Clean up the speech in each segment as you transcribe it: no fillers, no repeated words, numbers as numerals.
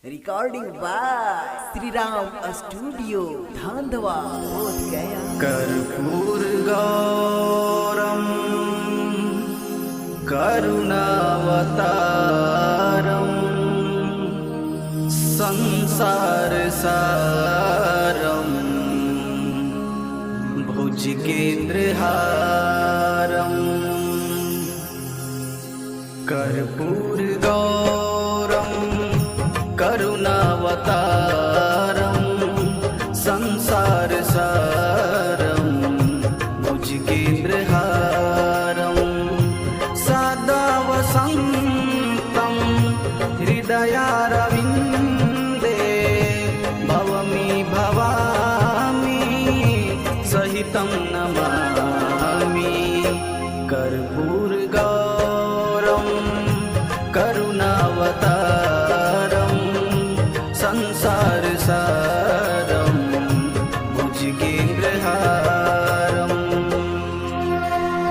Recording by Shri Ram studio Dhandhwa Bodh Gaya. कर्पूर गौरम करुणावतारम संसार सारम भुजगेन्द्रहारम। कर्पूर गौरम करुणावतारम संसार सारम भुजगेन्द्रहारम। सदा वसन्तं हृदयारविन्दे भवमि भवामि सहितं नमामि। कर्पूर गौरम करुणावतारम संसार सारम भुजगेन्द्रहारम।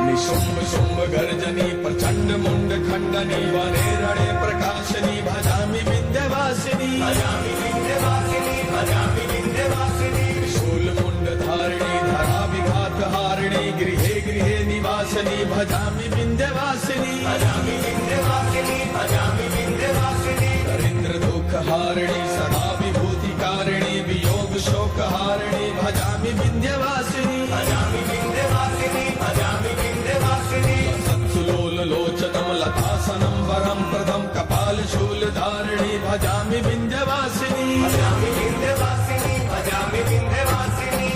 निशुम्भ शुम्भ गर्जनी प्रचंड मुंड खंडनी वने रणे प्रकाशनी भजामि विंध्यवासिनी भजामि विंध्यवासिनी भजामि विंध्यवासिनी। त्रिशूल मुंड धारिणी धरा विघात हारिणी गृहे गृहे निवासिनी भजामि विंध्यवासिनी भजामि विंध्यवासिनी भजामि विंध्यवासिनी। दरिद्र दुख हारिणी सदा विभूति कारिणी वियोग शोक हारिणी भजामि विंध्यवासिनी भजामि विंध्यवासिनी भजामि विंध्यवासिनी। संसुलोल लोचनम लतासनम वरम प्रदम कपाल शूल धारिणी भजामि विंध्यवासिनी भजामि विंध्यवासिनी भजामि विंध्यवासिनी।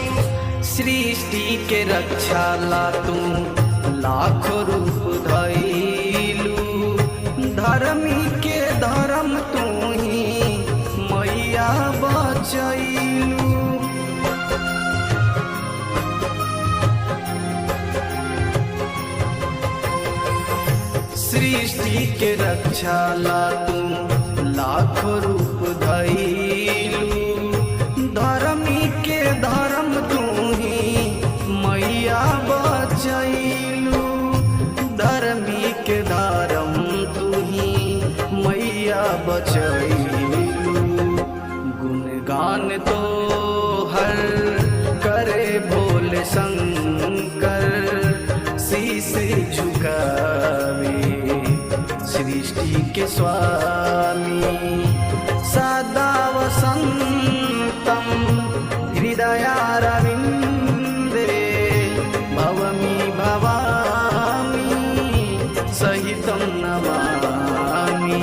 सृष्टि के रक्षा ला तू लाखों रूप धइलू, धर्मी के धर्म तू ही मैया बचैलू। सृष्टि के रक्षा ला तू लाखों रूप धइलू, धर्मी के धर्म तू ही मैया बचैलू। धर्मी के धर्म तू ही मैया बचैलू। गुणगान तो हर करे भोले शंकर, शीश झुकावे सृष्टि के स्वामी। सदा वसन्तं हृदयारविन्दे भवमि भवामि सहितं नमामि।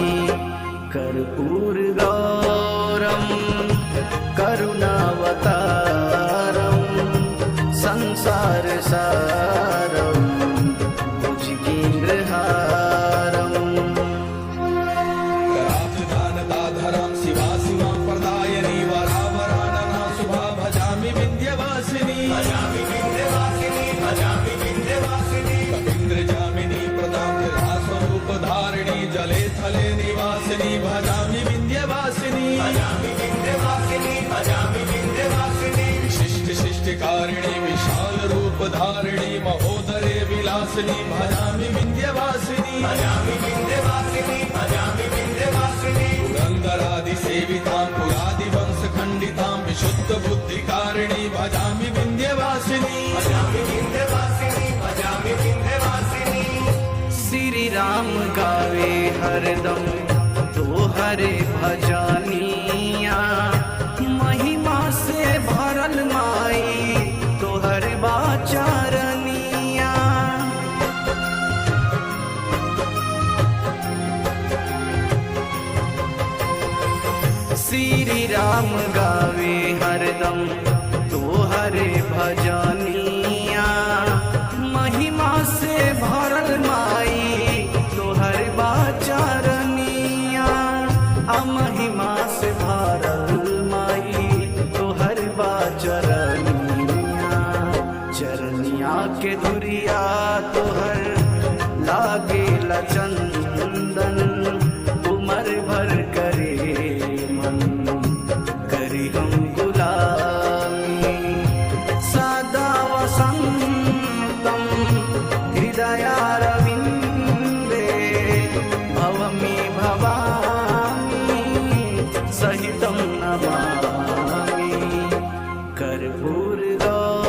कर्पूर गौरम करुणावतारम संसार सारम भुजगेन्द्रहारम। कराब्धदानदाधरं शिवा शिवां प्रदायिनी वरावरानना शुभा भजामि विंध्यवासिनी भजामि विंध्यवासिनी भजामि विंध्यवासिनी। कपीन्द्रजामिनी प्रदां स्वरूप धारिणी जले थले निवासिनी भजामि विंध्यवासिनी भजामि विंध्यवासिनी भजामि विंध्यवासिनी। विशिष्ट शिष्टकारिणी विशाल रूप धारिणी महोदरे विलासिनी भजामि विंध्यवासिनी भजामि विंध्यवासिनी भजामि विंध्यवासिनी। पुरंदरादि सेवितां पुरादि वंश खंडितां विशुद्ध बुद्धिकारिणी भजामि विंध्यवासिनी भजामि विंध्यवासिनी भजामि विंध्यवासिनी। श्री राम गावे हरदम तोहरे भजनिया, महिमा से भरल माई तोहर बाचरनिया। श्री राम गावे हरदम तोहरे भजनिया, महिमा से भरल माई तोहर बाचरनिया। महिमा से भरल माई तोहर बाचरनिया। चरनिया के धुरिया तोहर लागे चंदन, उमर भर करे मन करी हम गुलामी। सदा वसन्तं हृदयारविन्दे भवमि भवामि सहितं नमामि कर्पूरगौरम्